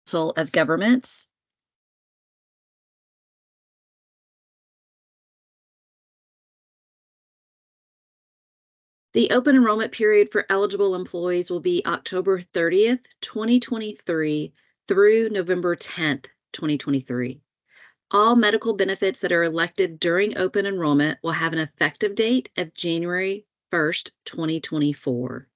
Council of Governments. The open enrollment period for eligible employees will be October 30th, 2023 through November 10th, 2023. All medical benefits that are elected during open enrollment will have an effective date of January 1st, 2024.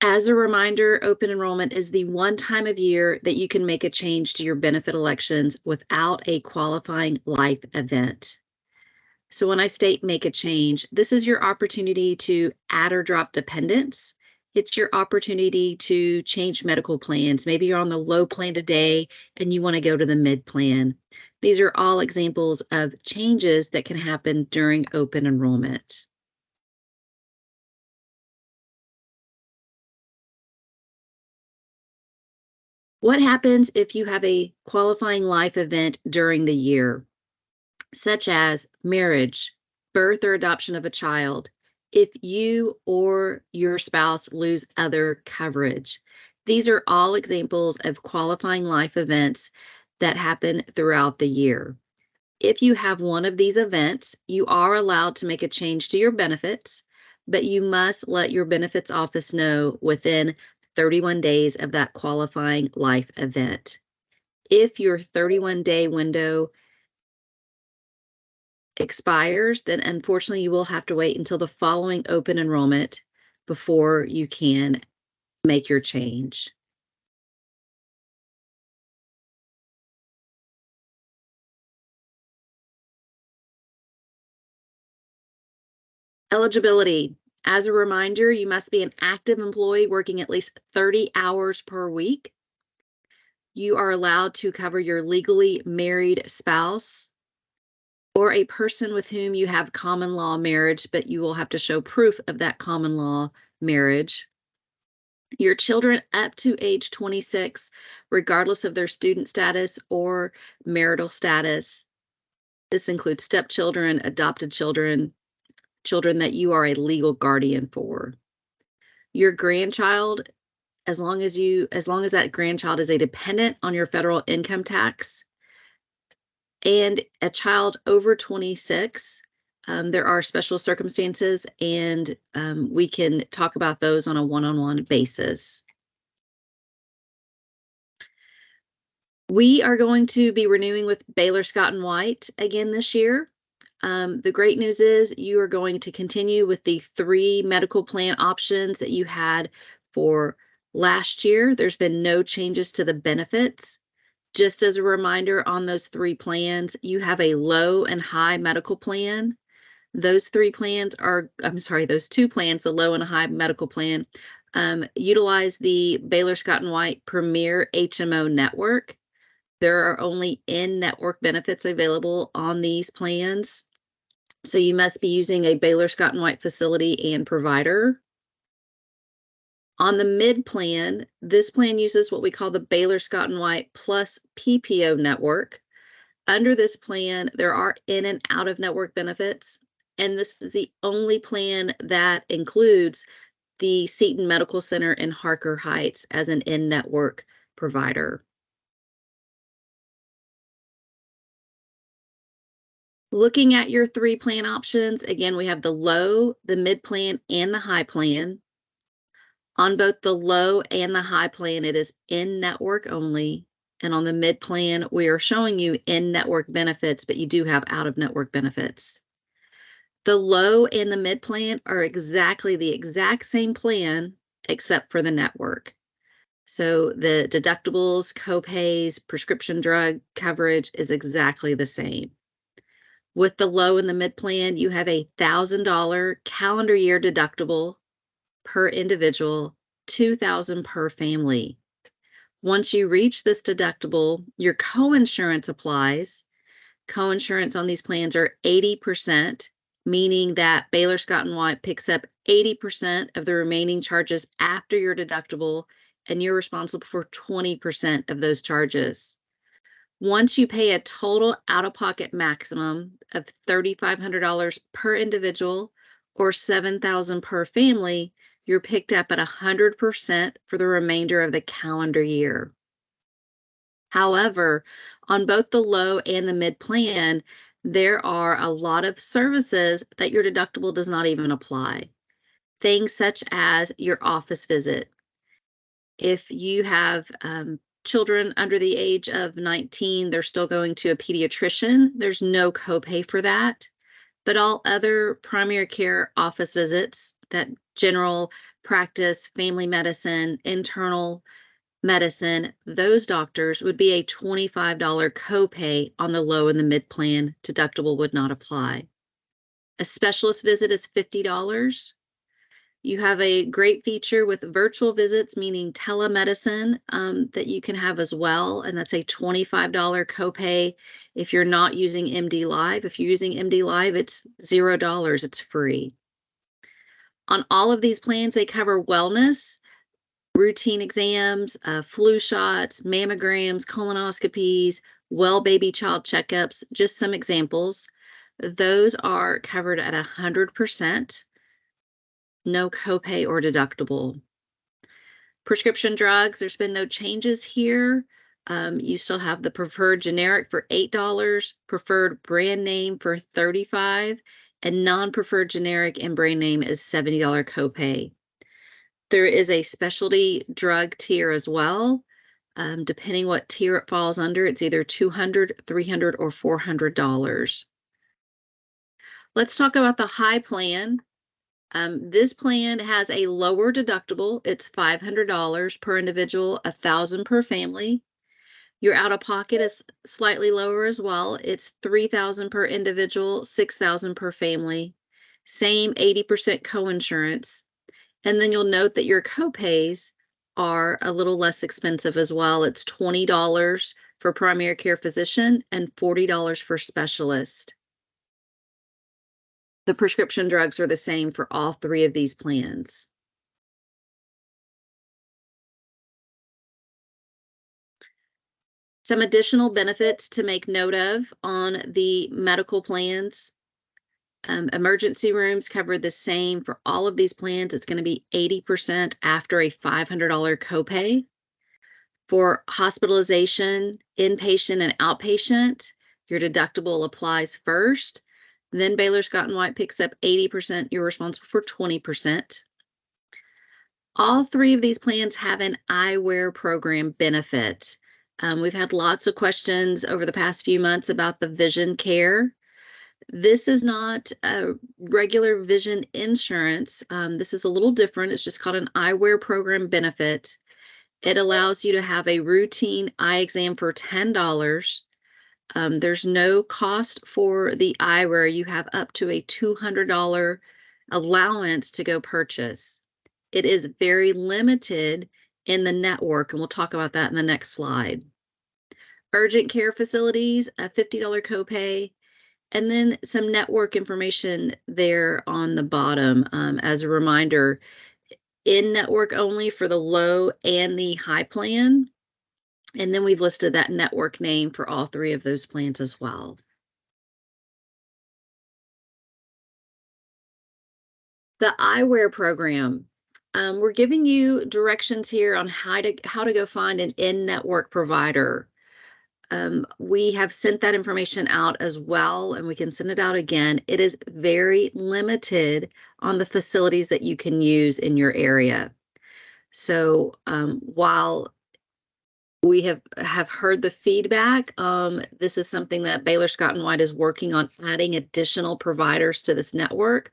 As a reminder, open enrollment is the one time of year that you can make a change to your benefit elections without a qualifying life event. So when I state make a change, this is your opportunity to add or drop dependents. It's your opportunity to change medical plans. Maybe you're on the low plan today and you want to go to the mid plan. These are all examples of changes that can happen during open enrollment. What happens if you have a qualifying life event during the year, such as marriage, birth or adoption of a child, if you or your spouse lose other coverage? These are all examples of qualifying life events that happen throughout the year. If you have one of these events, you are allowed to make a change to your benefits, but you must let your benefits office know within 31 days of that qualifying life event. If your 31-day window expires, then unfortunately you will have to wait until the following open enrollment before you can make your change. Eligibility. As a reminder, you must be an active employee working at least 30 hours per week. You are allowed to cover your legally married spouse or a person with whom you have common law marriage, but you will have to show proof of that common law marriage. Your children up to age 26, regardless of their student status or marital status. This includes stepchildren, adopted children, children that you are a legal guardian for. Your grandchild, as long as that grandchild is a dependent on your federal income tax, and a child over 26, there are special circumstances, and we can talk about those on a one-on-one basis. We are going to be renewing with Baylor Scott and White again this year. The great news is you are going to continue with the 3 medical plan options that you had for last year. There's been no changes to the benefits. Just as a reminder, on those 3 plans, you have a low and high medical plan. Those 2 plans, the low and high medical plan, utilize the Baylor Scott and White Premier HMO network. There are only in-network benefits available on these plans. So you must be using a Baylor Scott and White facility and provider. On the mid plan, this plan uses what we call the Baylor Scott and White Plus PPO network. Under this plan, there are in and out of network benefits, and this is the only plan that includes the Seton Medical Center in Harker Heights as an in-network provider. Looking at your 3 plan options, again, we have the low, the mid plan, and the high plan. On both the low and the high plan, it is in-network only. And on the mid plan, we are showing you in-network benefits, but you do have out-of-network benefits. The low and the mid plan are exactly the exact same plan, except for the network. So the deductibles, copays, prescription drug coverage is exactly the same. With the low and the mid plan, you have a $1,000 calendar year deductible per individual, $2,000 per family. Once you reach this deductible, your coinsurance applies. Coinsurance on these plans are 80%, meaning that Baylor Scott and White picks up 80% of the remaining charges after your deductible, and you're responsible for 20% of those charges. Once you pay a total out-of-pocket maximum of $3,500 per individual or $7,000 per family, you're picked up at 100% for the remainder of the calendar year. However, on both the low and the mid plan, there are a lot of services that your deductible does not even apply. Things such as your office visit. If you have children under the age of 19, they're still going to a pediatrician. There's no copay for that. But all other primary care office visits, that general practice, family medicine, internal medicine, those doctors would be a $25 copay on the low and the mid plan. Deductible would not apply. A specialist visit is $50. You have a great feature with virtual visits, meaning telemedicine, that you can have as well, and that's a $25 copay if you're not using MD Live. If you're using MD Live, it's $0, it's free. On all of these plans, they cover wellness, routine exams, flu shots, mammograms, colonoscopies, well baby child checkups, just some examples. Those are covered at 100%. No copay or deductible. Prescription drugs, there's been no changes here. You still have the preferred generic for $8, preferred brand name for $35, and non-preferred generic and brand name is $70 copay. There is a specialty drug tier as well. Depending what tier it falls under, it's either $200, $300, or $400. Let's talk about the high plan. This plan has a lower deductible. It's $500 per individual, $1,000 per family. Your out-of-pocket is slightly lower as well. It's $3,000 per individual, $6,000 per family. Same 80% coinsurance. And then you'll note that your copays are a little less expensive as well. It's $20 for primary care physician and $40 for specialist. The prescription drugs are the same for all three of these plans. Some additional benefits to make note of on the medical plans. Emergency rooms cover the same for all of these plans. It's going to be 80% after a $500 copay. For hospitalization, inpatient and outpatient, your deductible applies first. Then Baylor Scott & White picks up 80%. You're responsible for 20%. All three of these plans have an eyewear program benefit. We've had lots of questions over the past few months about the vision care. This is not a regular vision insurance. This is a little different. It's just called an eyewear program benefit. It allows you to have a routine eye exam for $10. There's no cost for the eyewear. You have up to a $200 allowance to go purchase. It is very limited in the network, and we'll talk about that in the next slide. Urgent care facilities, a $50 copay, and then some network information there on the bottom. As a reminder, in network only for the low and the high plan. And then we've listed that network name for all three of those plans as well. The eyewear program. We're giving you directions here on how to go find an in-network provider. We have sent that information out as well, and we can send it out again. It is very limited on the facilities that you can use in your area. So while we have heard the feedback, this is something that Baylor Scott & White is working on, adding additional providers to this network.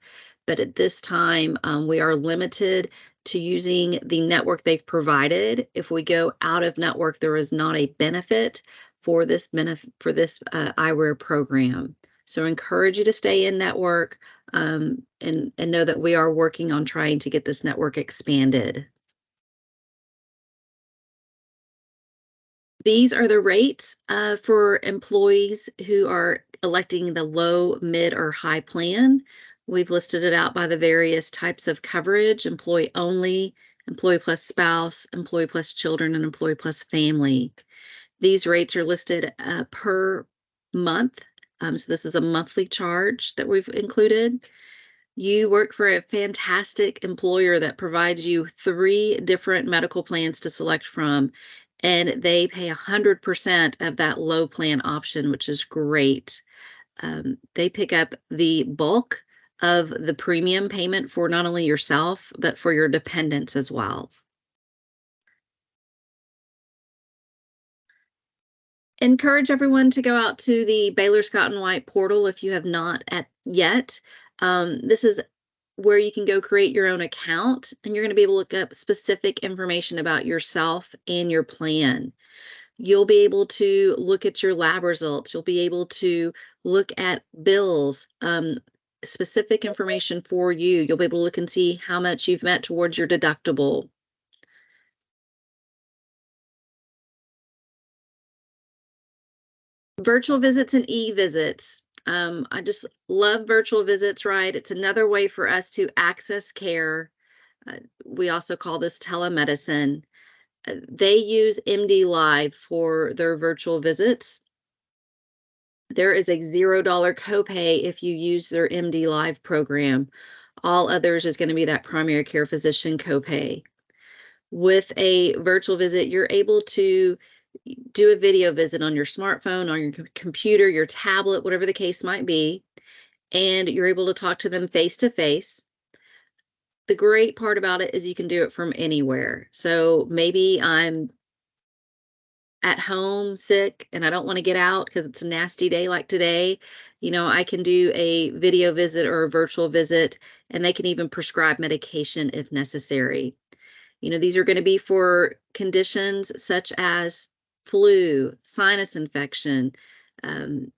But at this time, we are limited to using the network they've provided. If we go out of network, there is not a benefit for this eyewear program. So I encourage you to stay in network and know that we are working on trying to get this network expanded. These are the rates for employees who are electing the low, mid, or high plan. We've listed it out by the various types of coverage: employee only, employee plus spouse, employee plus children, and employee plus family. These rates are listed per month. So this is a monthly charge that we've included. You work for a fantastic employer that provides you 3 different medical plans to select from, and they pay 100% of that low plan option, which is great. They pick up the bulk of the premium payment for not only yourself, but for your dependents as well. Encourage everyone to go out to the Baylor Scott and White portal if you have not at yet. This is where you can go create your own account, and you're going to be able to look up specific information about yourself and your plan. You'll be able to look at your lab results. You'll be able to look at bills, specific information for you. You'll be able to look and see how much you've met towards your deductible. Virtual visits and e-visits. I just love virtual visits, right? It's another way for us to access care. We also call this telemedicine. They use MD Live for their virtual visits. There is a $0 copay if you use their MD Live program. All others is going to be that primary care physician copay. With a virtual visit, you're able to do a video visit on your smartphone, on your computer, your tablet, whatever the case might be, and you're able to talk to them face to face. The great part about it is you can do it from anywhere. So maybe I'm at home sick and I don't want to get out because it's a nasty day like today. I can do a video visit or a virtual visit, and they can even prescribe medication if necessary. These are going to be for conditions such as flu, sinus infection, um,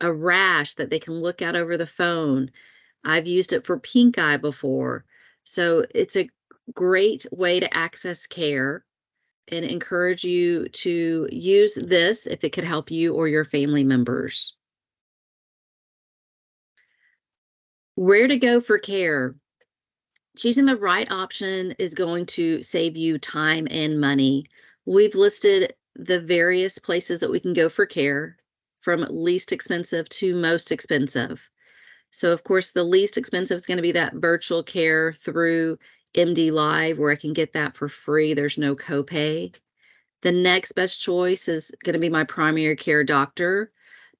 a rash that they can look at over the phone. I've used it for pink eye before. So it's a great way to access care, and encourage you to use this if it could help you or your family members. Where to go for care? Choosing the right option is going to save you time and money. We've listed the various places that we can go for care, from least expensive to most expensive. So, of course, the least expensive is going to be that virtual care through MD Live, where I can get that for free. There's no copay. The next best choice is going to be my primary care doctor.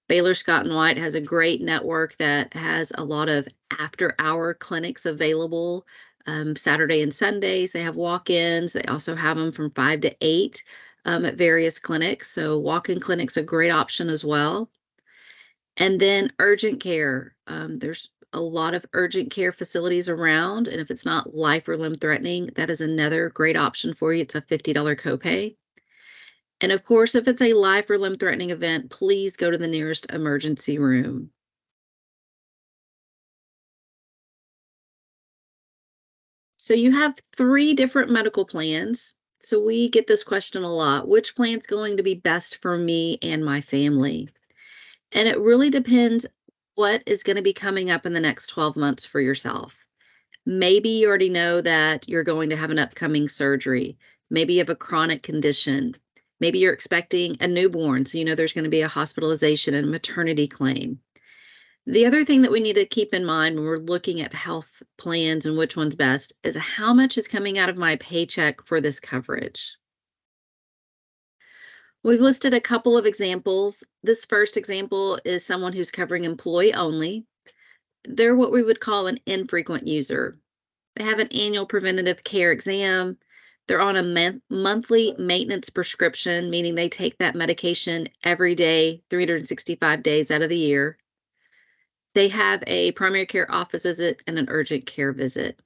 Baylor Scott and White has a great network that has a lot of after-hour clinics available. Saturday and Sundays, they have walk-ins. They also have them from 5 to 8 at various clinics. So walk-in clinics are a great option as well. And then urgent care. There's a lot of urgent care facilities around, and if it's not life or limb threatening, that is another great option for you. It's a $50 copay. And of course, if it's a life or limb threatening event, please go to the nearest emergency room. So you have 3 different medical plans. So we get this question a lot. Which plan's going to be best for me and my family? And it really depends what is going to be coming up in the next 12 months for yourself. Maybe you already know that you're going to have an upcoming surgery. Maybe you have a chronic condition. Maybe you're expecting a newborn, so you know there's going to be a hospitalization and maternity claim. The other thing that we need to keep in mind when we're looking at health plans and which one's best is how much is coming out of my paycheck for this coverage. We've listed a couple of examples. This first example is someone who's covering employee only. They're what we would call an infrequent user. They have an annual preventative care exam. They're on a monthly maintenance prescription, meaning they take that medication every day, 365 days out of the year. They have a primary care office visit and an urgent care visit.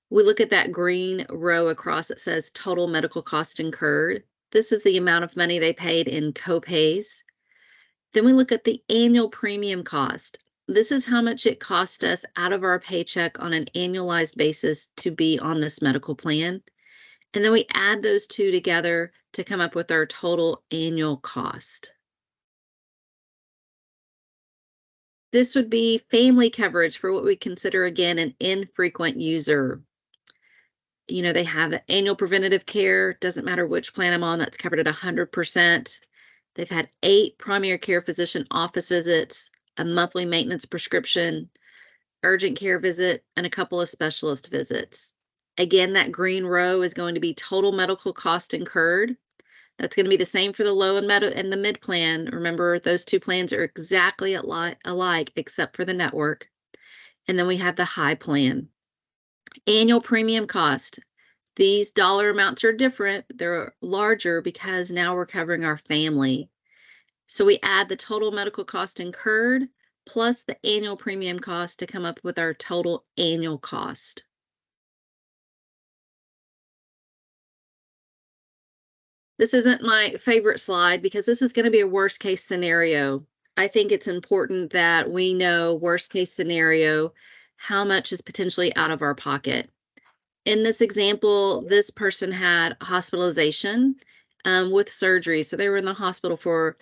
We look at that green row across that says total medical cost incurred. This is the amount of money they paid in copays. Then we look at the annual premium cost. This is how much it cost us out of our paycheck on an annualized basis to be on this medical plan. And then we add those two together to come up with our total annual cost. This would be family coverage for what we consider, again, an infrequent user. They have annual preventative care. Doesn't matter which plan I'm on, that's covered at 100%. They've had 8 primary care physician office visits, a monthly maintenance prescription, urgent care visit, and a couple of specialist visits. Again, that green row is going to be total medical cost incurred. That's going to be the same for the low and the mid plan. Remember, those two plans are exactly alike except for the network. And then we have the high plan. Annual premium cost. These dollar amounts are different. They're larger because now we're covering our family. So we add the total medical cost incurred plus the annual premium cost to come up with our total annual cost. This isn't my favorite slide because this is going to be a worst case scenario. I think it's important that we know worst case scenario, how much is potentially out of our pocket. In this example, this person had hospitalization with surgery. So they were in the hospital for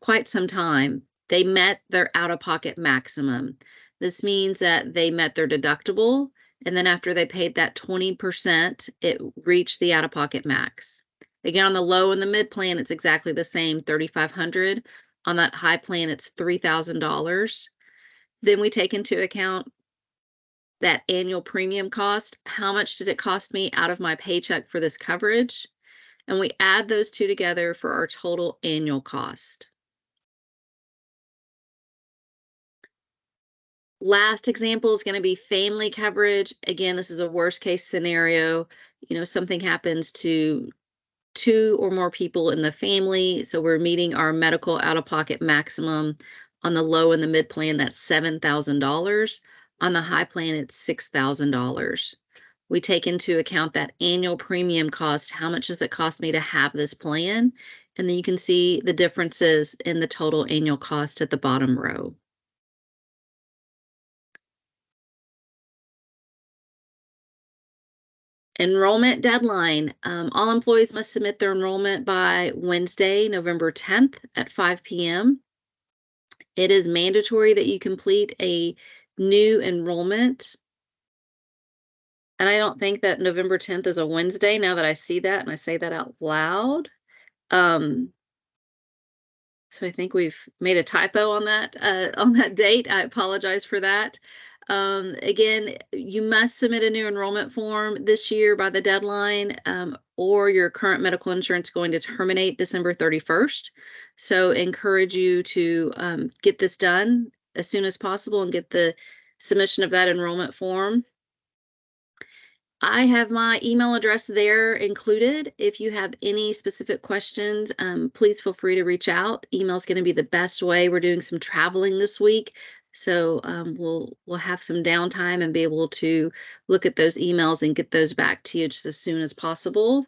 quite some time. They met their out-of-pocket maximum. This means that they met their deductible, and then after they paid that 20%, it reached the out-of-pocket max. Again, on the low and the mid plan, it's exactly the same, $3,500. On that high plan, it's $3,000. Then we take into account that annual premium cost. How much did it cost me out of my paycheck for this coverage? And we add those two together for our total annual cost. Last example is going to be family coverage. Again, this is a worst case scenario. Something happens to two or more people in the family. So we're meeting our medical out-of-pocket maximum. On the low and the mid plan, that's $7,000. On the high plan, it's $6,000. We take into account that annual premium cost. How much does it cost me to have this plan? And then you can see the differences in the total annual cost at the bottom row. Enrollment deadline. All employees must submit their enrollment by Wednesday, November 10th at 5 p.m. It is mandatory that you complete a new enrollment. And I don't think that November 10th is a Wednesday now that I see that and I say that out loud. So I think we've made a typo on that date. I apologize for that. Again, you must submit a new enrollment form this year by the deadline, or your current medical insurance is going to terminate December 31st. So encourage you to get this done as soon as possible and get the submission of that enrollment form. I have my email address there included. If you have any specific questions, please feel free to reach out. Email is going to be the best way. We're doing some traveling this week, so we'll have some downtime and be able to look at those emails and get those back to you just as soon as possible.